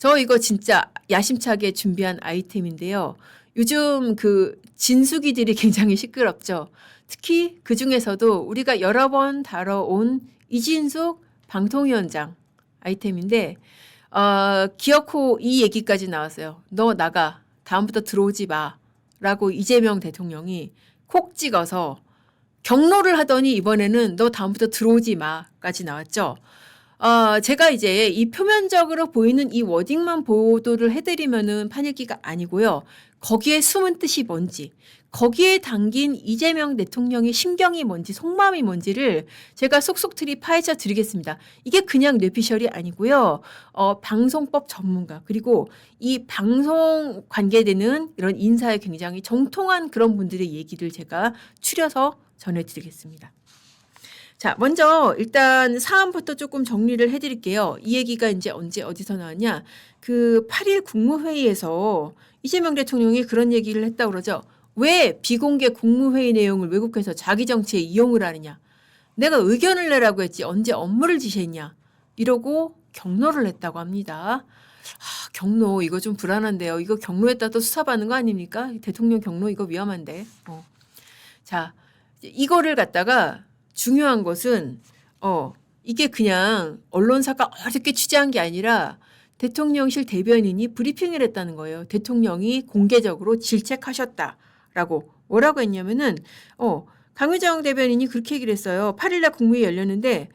저 이거 진짜 야심차게 준비한 아이템인데요. 요즘 그 진수기들이 굉장히 시끄럽죠. 특히 그 중에서도 우리가 여러 번 다뤄온 이진숙 방통위원장 아이템인데, 기어코 이 얘기까지 나왔어요. 너 나가. 다음부터 들어오지 마. 라고 이재명 대통령이 콕 찍어서 경로를 하더니 이번에는 너 다음부터 들어오지 마까지 나왔죠. 제가 이제 이 표면적으로 보이는 이 워딩만 보도를 해드리면은 판읽기가 아니고요. 거기에 숨은 뜻이 뭔지, 거기에 담긴 이재명 대통령의 심경이 뭔지, 속마음이 뭔지를 제가 속속들이 파헤쳐 드리겠습니다. 이게 그냥 뇌피셜이 아니고요. 방송법 전문가, 그리고 이 방송 관계되는 이런 인사에 굉장히 정통한 그런 분들의 얘기를 제가 추려서 전해드리겠습니다. 자, 먼저 일단 사안부터 조금 정리를 해드릴게요. 이 얘기가 이제 언제 어디서 나왔냐? 그 8일 국무회의에서 이재명 대통령이 그런 얘기를 했다고 그러죠. 왜 비공개 국무회의 내용을 왜곡해서 자기 정치에 이용을 하느냐? 내가 의견을 내라고 했지 언제 업무를 지시했냐? 이러고 경로를 했다고 합니다. 경로 이거 좀 불안한데요. 이거 경로했다 또 수사받는 거 아닙니까? 대통령 경로 이거 위험한데. 자, 이거를 갖다가 중요한 것은 이게 그냥 언론사가 어렵게 취재한 게 아니라 대통령실 대변인이 브리핑을 했다는 거예요. 대통령이 공개적으로 질책하셨다라고. 뭐라고 했냐면은 강유정 대변인이 그렇게 얘기를 했어요. 8일날 국무회의 열렸는데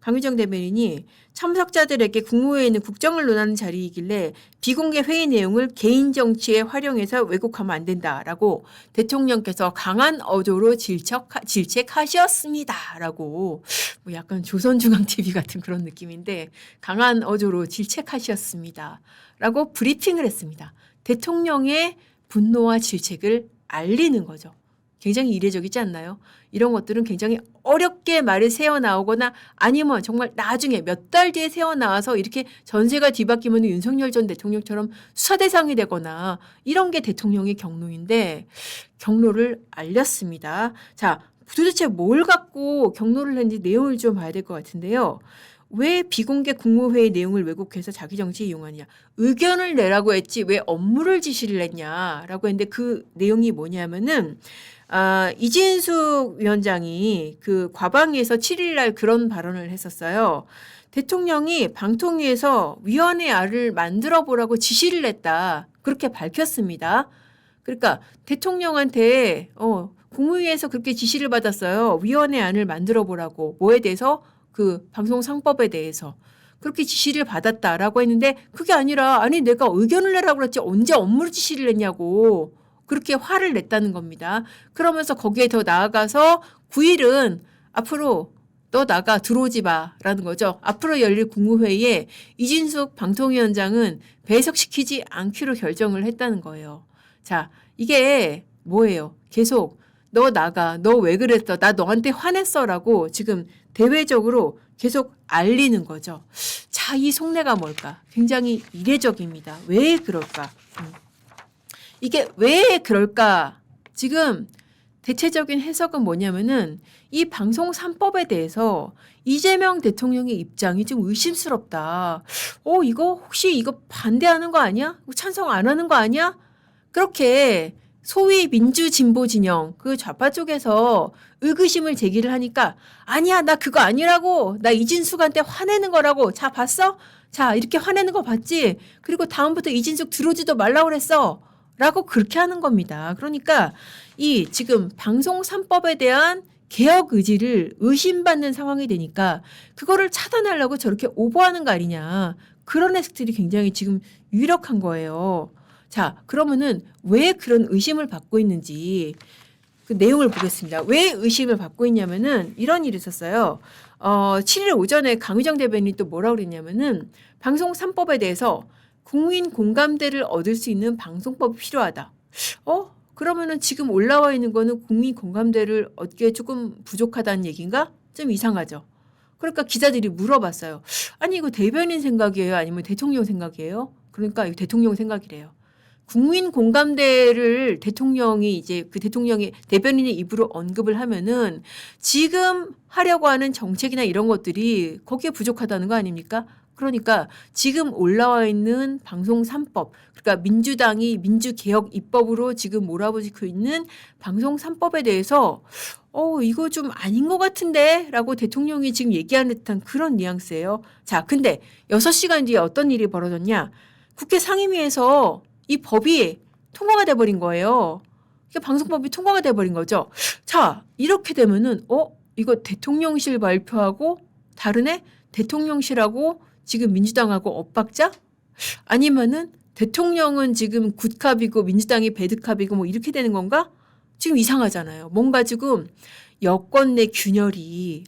강유정 대변인이 참석자들에게 국무회의는 국정을 논하는 자리이길래 비공개 회의 내용을 개인 정치에 활용해서 왜곡하면 안 된다라고 대통령께서 강한 어조로 질책하셨습니다라고, 뭐 약간 조선중앙TV 같은 그런 느낌인데, 강한 어조로 질책하셨습니다라고 브리핑을 했습니다. 대통령의 분노와 질책을 알리는 거죠. 굉장히 이례적이지 않나요? 이런 것들은 굉장히 어렵게 말이 새어나오거나 아니면 정말 나중에 몇 달 뒤에 새어나와서 이렇게 전세가 뒤바뀌면 윤석열 전 대통령처럼 수사 대상이 되거나 이런 게 대통령의 경로인데, 경로를 알렸습니다. 자, 도대체 뭘 갖고 경로를 했는지 내용을 좀 봐야 될 것 같은데요. 왜 비공개 국무회의 내용을 왜곡해서 자기 정치에 이용하냐? 의견을 내라고 했지 왜 업무를 지시를 했냐라고 했는데, 그 내용이 뭐냐면은 이진숙 위원장이 그 과방위에서 7일날 그런 발언을 했었어요. 대통령이 방통위에서 위원회안을 만들어 보라고 지시를 했다. 그렇게 밝혔습니다. 그러니까 대통령한테 국무위에서 그렇게 지시를 받았어요. 위원회안을 만들어 보라고. 뭐에 대해서? 그 방송상법에 대해서. 그렇게 지시를 받았다라고 했는데, 그게 아니라 아니 내가 의견을 내라고 그랬지 언제 업무를 지시를 했냐고 그렇게 화를 냈다는 겁니다. 그러면서 거기에 더 나아가서 9일은 앞으로 너 나가 들어오지 마라는 거죠. 앞으로 열릴 국무회의에 이진숙 방통위원장은 배석시키지 않기로 결정을 했다는 거예요. 자, 이게 뭐예요? 계속 너 나가, 너 왜 그랬어, 나 너한테 화냈어라고 지금 대외적으로 계속 알리는 거죠. 자, 이 속내가 뭘까? 굉장히 이례적입니다. 왜 그럴까? 이게 왜 그럴까? 지금 대체적인 해석은 뭐냐면은 이 방송 3법에 대해서 이재명 대통령의 입장이 좀 의심스럽다. 이거 혹시 이거 반대하는 거 아니야? 찬성 안 하는 거 아니야? 그렇게 소위 민주진보 진영 그 좌파 쪽에서 의구심을 제기를 하니까, 아니야 나 그거 아니라고, 나 이진숙한테 화내는 거라고. 자 봤어? 자 이렇게 화내는 거 봤지? 그리고 다음부터 이진숙 들어오지도 말라고 그랬어 라고 그렇게 하는 겁니다. 그러니까 이 지금 방송 3법에 대한 개혁 의지를 의심받는 상황이 되니까 그거를 차단하려고 저렇게 오버하는 거 아니냐, 그런 해석들이 굉장히 지금 유력한 거예요. 자, 그러면은 왜 그런 의심을 받고 있는지 그 내용을 보겠습니다. 왜 의심을 받고 있냐면은 이런 일이 있었어요. 7일 오전에 강의정 대변인이 또 뭐라고 그랬냐면은 방송 3법에 대해서 국민 공감대를 얻을 수 있는 방송법이 필요하다. 그러면은 지금 올라와 있는 거는 국민 공감대를 얻기에 조금 부족하다는 얘기인가? 좀 이상하죠. 그러니까 기자들이 물어봤어요. 아니 이거 대변인 생각이에요? 아니면 대통령 생각이에요? 그러니까 이거 대통령 생각이래요. 국민 공감대를 대통령이 이제 그 대통령의 대변인의 입으로 언급을 하면은 지금 하려고 하는 정책이나 이런 것들이 거기에 부족하다는 거 아닙니까? 그러니까 지금 올라와 있는 방송 3법, 그러니까 민주당이 민주개혁 입법으로 지금 몰아붙이고 있는 방송 3법에 대해서 이거 좀 아닌 것 같은데? 라고 대통령이 지금 얘기하는 듯한 그런 뉘앙스예요. 자, 근데 6시간 뒤에 어떤 일이 벌어졌냐? 국회 상임위에서 이 법이 통과가 돼버린 거예요. 그러니까 방송법이 통과가 돼버린 거죠. 자, 이렇게 되면은, 이거 대통령실 발표하고 다르네? 대통령실하고 지금 민주당하고 엇박자? 아니면은 대통령은 지금 굿캅이고 민주당이 배드캅이고 뭐 이렇게 되는 건가? 지금 이상하잖아요. 뭔가 지금 여권 내 균열이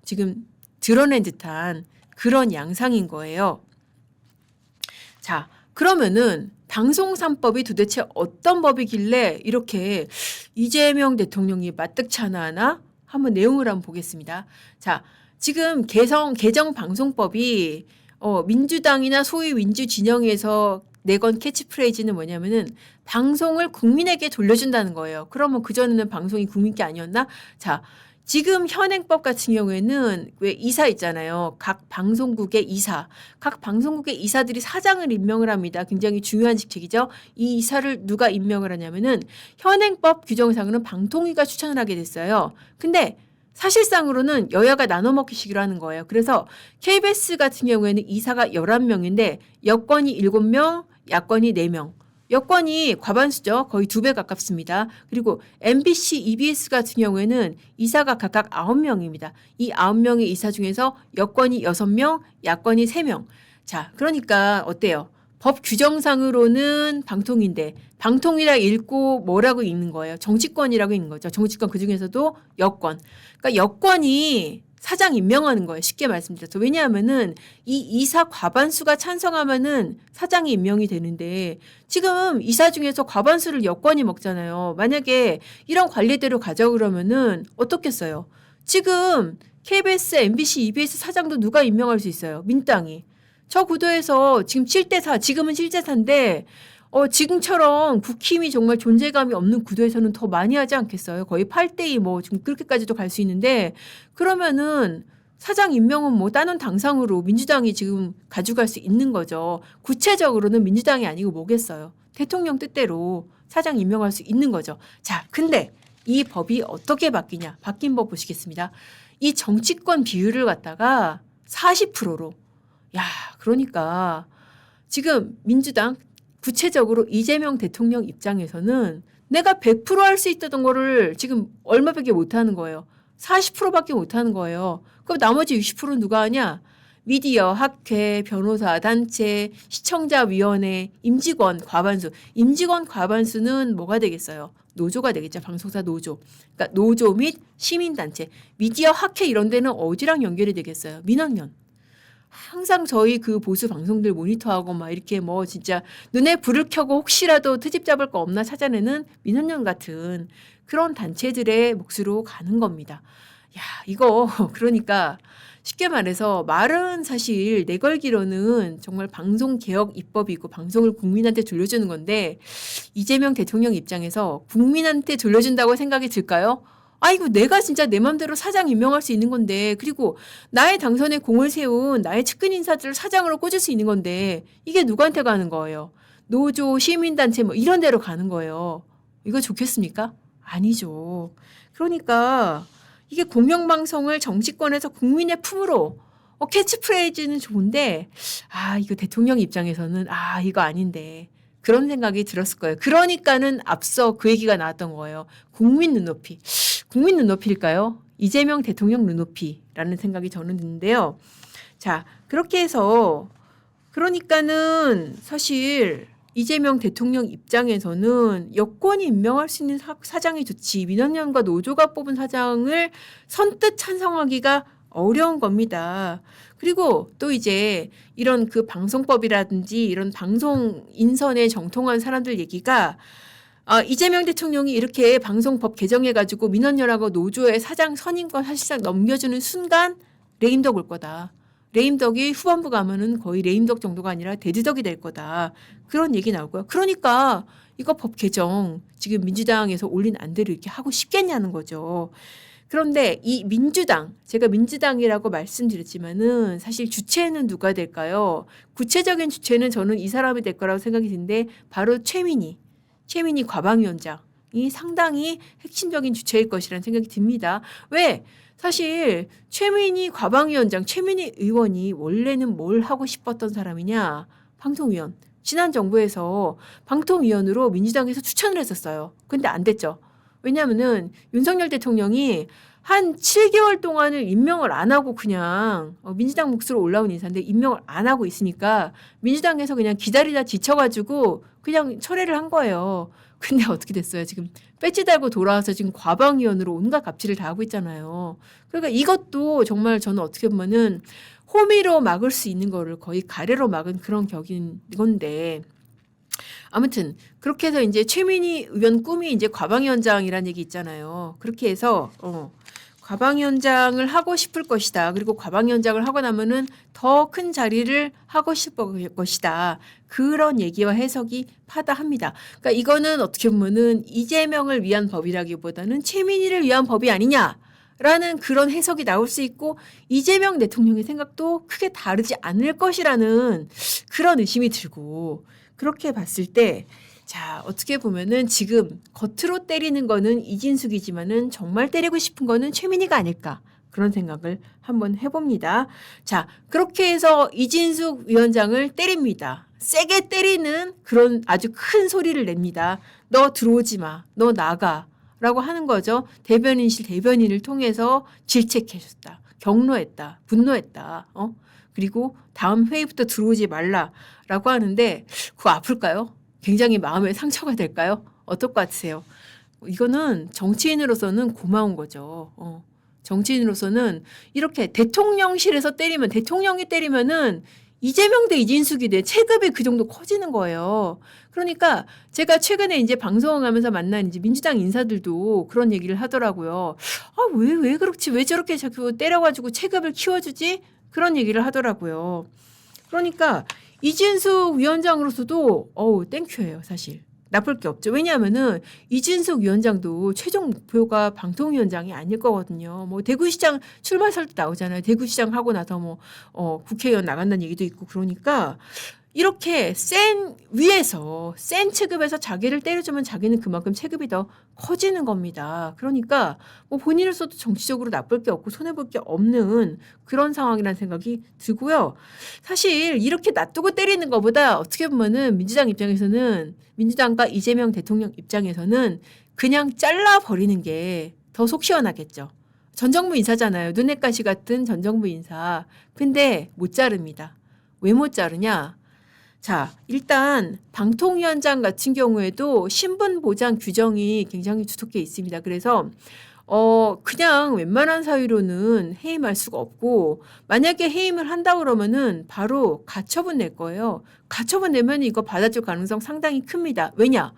지금 드러낸 듯한 그런 양상인 거예요. 자, 그러면은 방송 3법이 도대체 어떤 법이길래 이렇게 이재명 대통령이 마뜩찮아하나? 한번 내용을 한번 보겠습니다. 자, 지금 개정 방송법이 민주당이나 소위 민주 진영에서 내건 캐치프레이즈는 뭐냐면은 방송을 국민에게 돌려준다는 거예요. 그러면 그전에는 방송이 국민께 아니었나? 자, 지금 현행법 같은 경우에는 왜 이사 있잖아요. 각 방송국의 이사. 각 방송국의 이사들이 사장을 임명을 합니다. 굉장히 중요한 직책이죠. 이 이사를 누가 임명을 하냐면은 현행법 규정상으로는 방통위가 추천을 하게 됐어요. 근데 사실상으로는 여야가 나눠 먹기식으로 하는 거예요. 그래서 KBS 같은 경우에는 이사가 11명인데 여권이 7명, 야권이 4명. 여권이 과반수죠. 거의 2배 가깝습니다. 그리고 MBC, EBS 같은 경우에는 이사가 각각 9명입니다. 이 9명의 이사 중에서 여권이 6명, 야권이 3명. 자, 그러니까 어때요? 법 규정상으로는 방통위인데 방통위라 읽고 뭐라고 읽는 거예요? 정치권이라고 읽는 거죠. 정치권 그중에서도 여권. 그러니까 여권이 사장 임명하는 거예요. 쉽게 말씀드려서. 왜냐하면은 이 이사 과반수가 찬성하면은 사장이 임명이 되는데 지금 이사 중에서 과반수를 여권이 먹잖아요. 만약에 이런 관례대로 가자 그러면은 어떻겠어요? 지금 KBS, MBC, EBS 사장도 누가 임명할 수 있어요? 민주당이. 저 구도에서 지금 7대4, 지금은 7대4인데 지금처럼 국힘이 정말 존재감이 없는 구도에서는 더 많이 하지 않겠어요? 거의 8대2 뭐 지금 그렇게까지도 갈 수 있는데 그러면은 사장 임명은 뭐 다른 당상으로 민주당이 지금 가져갈 수 있는 거죠. 구체적으로는 민주당이 아니고 뭐겠어요? 대통령 뜻대로 사장 임명할 수 있는 거죠. 자, 근데 이 법이 어떻게 바뀌냐? 바뀐 법 보시겠습니다. 이 정치권 비율을 갖다가 40%로 야, 그러니까 지금 민주당 구체적으로 이재명 대통령 입장에서는 내가 100% 할 수 있다던 거를 지금 얼마밖에 못 하는 거예요. 40%밖에 못 하는 거예요. 그럼 나머지 60%는 누가 하냐? 미디어, 학회, 변호사, 단체, 시청자위원회, 임직원 과반수. 임직원 과반수는 뭐가 되겠어요? 노조가 되겠죠. 방송사 노조. 그러니까 노조 및 시민단체. 미디어, 학회 이런 데는 어디랑 연결이 되겠어요? 민원연. 항상 저희 그 보수 방송들 모니터하고 막 이렇게 뭐 진짜 눈에 불을 켜고 혹시라도 트집 잡을 거 없나 찾아내는 민원연 같은 그런 단체들의 몫으로 가는 겁니다. 야, 이거 그러니까 쉽게 말해서 말은 사실 내걸기로는 정말 방송 개혁 입법이고 방송을 국민한테 돌려주는 건데 이재명 대통령 입장에서 국민한테 돌려준다고 생각이 들까요? 아이고 내가 진짜 내 맘대로 사장 임명할 수 있는 건데 그리고 나의 당선에 공을 세운 나의 측근 인사들을 사장으로 꽂을 수 있는 건데 이게 누구한테 가는 거예요? 노조, 시민단체 뭐 이런 데로 가는 거예요. 이거 좋겠습니까? 아니죠. 그러니까 이게 공영방송을 정치권에서 국민의 품으로 캐치프레이즈는 좋은데 이거 대통령 입장에서는 이거 아닌데 그런 생각이 들었을 거예요. 그러니까는 앞서 그 얘기가 나왔던 거예요. 국민 눈높이. 국민 눈높이일까요? 이재명 대통령 눈높이라는 생각이 저는 드는데요. 자, 그렇게 해서 그러니까는 사실 이재명 대통령 입장에서는 여권이 임명할 수 있는 사장이 좋지 민원연과 노조가 뽑은 사장을 선뜻 찬성하기가 어려운 겁니다. 그리고 또 이제 이런 그 방송법이라든지 이런 방송 인선에 정통한 사람들 얘기가 이재명 대통령이 이렇게 방송법 개정해가지고 민원연하고 노조의 사장 선임권 사실상 넘겨주는 순간 레임덕 올 거다. 레임덕이 후반부 가면은 거의 레임덕 정도가 아니라 대드덕이 될 거다. 그런 얘기 나오고요. 그러니까 이거 법 개정 지금 민주당에서 올린 안대로 이렇게 하고 싶겠냐는 거죠. 그런데 이 민주당, 제가 민주당이라고 말씀드렸지만은 사실 주체는 누가 될까요? 구체적인 주체는 저는 이 사람이 될 거라고 생각이 드는데 바로 최민희 과방위원장이 상당히 핵심적인 주체일 것이라는 생각이 듭니다. 왜? 사실 최민희 과방위원장, 최민희 의원이 원래는 뭘 하고 싶었던 사람이냐? 방통위원. 지난 정부에서 방통위원으로 민주당에서 추천을 했었어요. 근데 안 됐죠. 왜냐하면은 윤석열 대통령이 한 7개월 동안을 임명을 안 하고 그냥 민주당 몫으로 올라온 인사인데 임명을 안 하고 있으니까 민주당에서 그냥 기다리다 지쳐가지고 그냥 철회를 한 거예요. 근데 어떻게 됐어요? 지금 배지 달고 돌아와서 지금 과방위원으로 온갖 갑질을 다 하고 있잖아요. 그러니까 이것도 정말 저는 어떻게 보면은 호미로 막을 수 있는 거를 거의 가래로 막은 그런 격인 건데 아무튼 그렇게 해서 이제 최민희 의원 꿈이 이제 과방위원장이라는 얘기 있잖아요. 그렇게 해서 과방위원장을 하고 싶을 것이다. 그리고 과방위원장을 하고 나면은 더 큰 자리를 하고 싶을 것이다. 그런 얘기와 해석이 파다합니다. 그러니까 이거는 어떻게 보면은 이재명을 위한 법이라기보다는 최민희를 위한 법이 아니냐. 라는 그런 해석이 나올 수 있고 이재명 대통령의 생각도 크게 다르지 않을 것이라는 그런 의심이 들고 그렇게 봤을 때 자, 어떻게 보면은 지금 겉으로 때리는 거는 이진숙이지만은 정말 때리고 싶은 거는 최민희가 아닐까. 그런 생각을 한번 해봅니다. 자, 그렇게 해서 이진숙 위원장을 때립니다. 세게 때리는 그런 아주 큰 소리를 냅니다. 너 들어오지 마. 너 나가. 라고 하는 거죠. 대변인실 대변인을 통해서 질책해줬다. 경로했다. 분노했다. 그리고 다음 회의부터 들어오지 말라라고 하는데 그거 아플까요? 굉장히 마음에 상처가 될까요? 어떨 것 같으세요? 이거는 정치인으로서는 고마운 거죠. 정치인으로서는 이렇게 대통령실에서 때리면 대통령이 때리면은 이재명 대 이진숙이 돼 체급이 그 정도 커지는 거예요. 그러니까 제가 최근에 이제 방송을 하면서 만난 이제 민주당 인사들도 그런 얘기를 하더라고요. 아, 왜 그렇지? 왜 저렇게 자꾸 때려가지고 체급을 키워주지? 그런 얘기를 하더라고요. 그러니까 이진숙 위원장으로서도 땡큐예요, 사실. 나쁠 게 없죠. 왜냐하면은 이진숙 위원장도 최종 목표가 방통위원장이 아닐 거거든요. 뭐 대구시장 출마설 때 나오잖아요. 대구시장 하고 나서 뭐 국회의원 나간다는 얘기도 있고 그러니까 이렇게 센 위에서 센 체급에서 자기를 때려주면 자기는 그만큼 체급이 더 커지는 겁니다. 그러니까 뭐 본인으로서도 정치적으로 나쁠 게 없고 손해볼 게 없는 그런 상황이라는 생각이 들고요. 사실 이렇게 놔두고 때리는 것보다 어떻게 보면은 민주당 입장에서는 민주당과 이재명 대통령 입장에서는 그냥 잘라버리는 게 더 속 시원하겠죠. 전 정부 인사잖아요. 눈엣가시 같은 전 정부 인사. 근데 못 자릅니다. 왜 못 자르냐? 자, 일단 방통위원장 같은 경우에도 신분 보장 규정이 굉장히 두텁게 있습니다. 그래서 그냥 웬만한 사유로는 해임할 수가 없고 만약에 해임을 한다 그러면은 바로 가처분 낼 거예요. 가처분 내면 이거 받아줄 가능성 상당히 큽니다. 왜냐?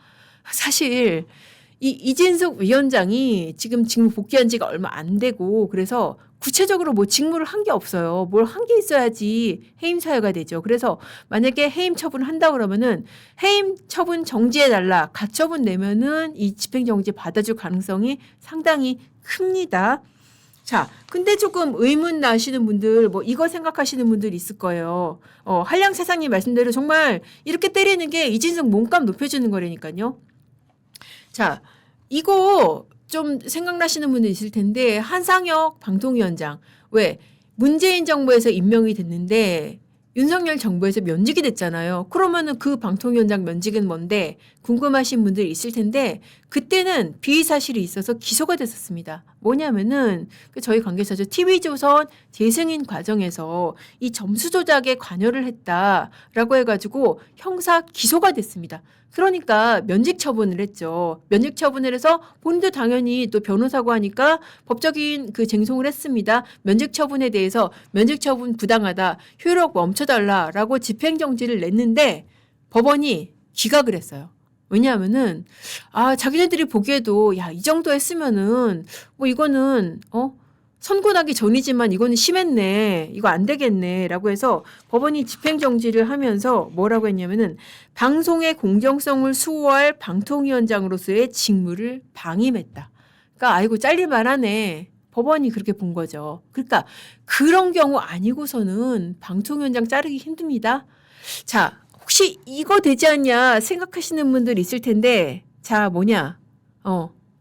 사실 이진숙 위원장이 지금 복귀한 지가 얼마 안 되고 그래서 구체적으로 뭐 직무를 한 게 없어요. 뭘 한 게 있어야지 해임 사유가 되죠. 그래서 만약에 해임 처분을 한다 그러면은 해임 처분 정지해달라. 가처분 내면은 이 집행정지 받아줄 가능성이 상당히 큽니다. 자, 근데 조금 의문 나시는 분들, 뭐 이거 생각하시는 분들 있을 거예요. 한량 세상님 말씀대로 정말 이렇게 때리는 게 이진숙 몸값 높여주는 거라니까요. 자, 이거 좀 생각나시는 분들 있을 텐데 한상혁 방통위원장 왜 문재인 정부에서 임명이 됐는데 윤석열 정부에서 면직이 됐잖아요. 그러면은 그 방통위원장 면직은 뭔데 궁금하신 분들 있을 텐데 그때는 비위 사실이 있어서 기소가 됐었습니다. 뭐냐면은 저희 관계자죠. TV조선 재승인 과정에서 이 점수 조작에 관여를 했다라고 해가지고 형사 기소가 됐습니다. 그러니까 면직 처분을 했죠. 면직 처분을 해서 본인도 당연히 또 변호사고 하니까 법적인 그 쟁송을 했습니다. 면직 처분에 대해서 면직 처분 부당하다. 효력 멈춰달라라고 집행정지를 냈는데 법원이 기각을 했어요. 왜냐하면은 자기네들이 보기에도 야, 이 정도 했으면은 뭐 이거는 선고나기 전이지만 이거는 심했네. 이거 안 되겠네라고 해서 법원이 집행정지를 하면서 뭐라고 했냐면은 방송의 공정성을 수호할 방통위원장으로서의 직무를 방임했다. 그러니까 아이고 잘릴만하네. 법원이 그렇게 본 거죠. 그러니까 그런 경우 아니고서는 방통위원장 자르기 힘듭니다. 자, 혹시 이거 되지 않냐 생각하시는 분들 있을 텐데, 자,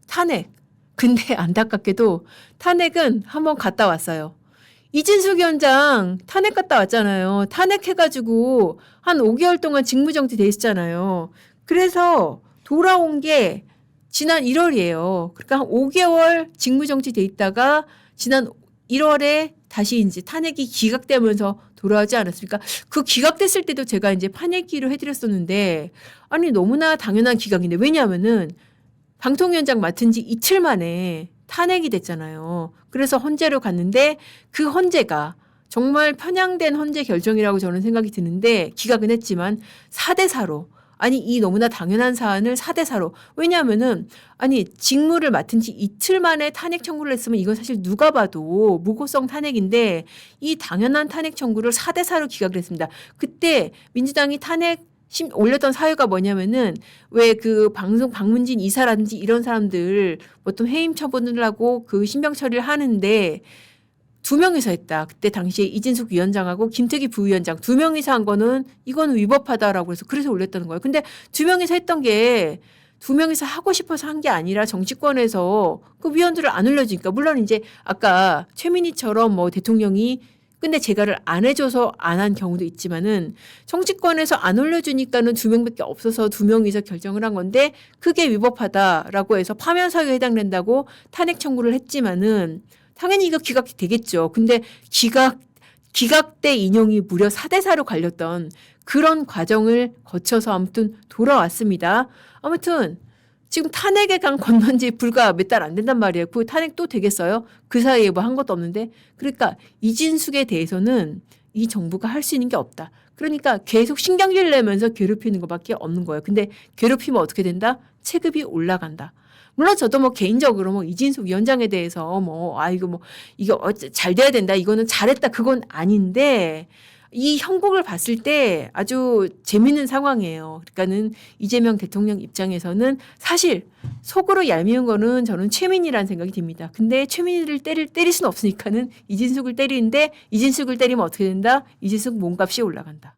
탄핵. 근데 안타깝게도 탄핵은 한번 갔다 왔어요. 이진숙 위원장 탄핵 갔다 왔잖아요. 탄핵해가지고 한 5개월 동안 직무정지 돼 있었잖아요. 그래서 돌아온 게 지난 1월이에요. 그러니까 한 5개월 직무정지 돼 있다가 지난 1월에 다시 이제 탄핵이 기각되면서 돌아오지 않았습니까? 그 기각됐을 때도 제가 이제 판례기로 해드렸었는데, 아니 너무나 당연한 기각인데, 왜냐하면은 방통위원장 맡은 지 이틀 만에 탄핵이 됐잖아요. 그래서 헌재로 갔는데 그 헌재가 정말 편향된 헌재 결정이라고 저는 생각이 드는데, 기각은 했지만 4대4로, 아니 이 너무나 당연한 사안을 4대4로, 왜냐하면은 아니 직무를 맡은 지 이틀 만에 탄핵 청구를 했으면 이건 사실 누가 봐도 무고성 탄핵인데, 이 당연한 탄핵 청구를 4대4로 기각을 했습니다. 그때 민주당이 탄핵 올렸던 사유가 뭐냐면은, 왜 그 박문진 이사라든지 이런 사람들 보통 해임 처분을 하고 그 신병 처리를 하는데 2명이서 했다. 그때 당시에 이진숙 위원장하고 김특희 부위원장 2명이서 한 거는 이거는 위법하다라고 해서 그래서 올렸다는 거예요. 근데 2명이서 했던 게 2명이서 하고 싶어서 한 게 아니라 정치권에서 그 위원들을 안 올려주니까, 물론 이제 아까 최민희처럼 뭐 대통령이 근데 제가를 안 해줘서 안 한 경우도 있지만은, 정치권에서 안 올려주니까는 2명밖에 없어서 2명이서 결정을 한 건데 그게 위법하다라고 해서 파면 사유에 해당된다고 탄핵 청구를 했지만은 당연히 이거 기각되겠죠. 근데 기각대 인용이 무려 4대4로 갈렸던 그런 과정을 거쳐서 아무튼 돌아왔습니다. 아무튼 지금 탄핵에 건넌 지 불과 몇 달 안 된단 말이에요. 그 탄핵 또 되겠어요? 그 사이에 뭐 한 것도 없는데. 그러니까 이진숙에 대해서는 이 정부가 할 수 있는 게 없다. 그러니까 계속 신경질 내면서 괴롭히는 것밖에 없는 거예요. 근데 괴롭히면 어떻게 된다? 체급이 올라간다. 물론 저도 뭐 개인적으로 뭐 이진숙 위원장에 대해서 이거 잘 돼야 된다, 이거는 잘했다, 그건 아닌데, 이 형국을 봤을 때 아주 재밌는 상황이에요. 그러니까는 이재명 대통령 입장에서는 사실 속으로 얄미운 거는 저는 최민희라는 생각이 듭니다. 근데 최민희를 때릴 수는 없으니까는 이진숙을 때리는데, 이진숙을 때리면 어떻게 된다? 이진숙 몸값이 올라간다.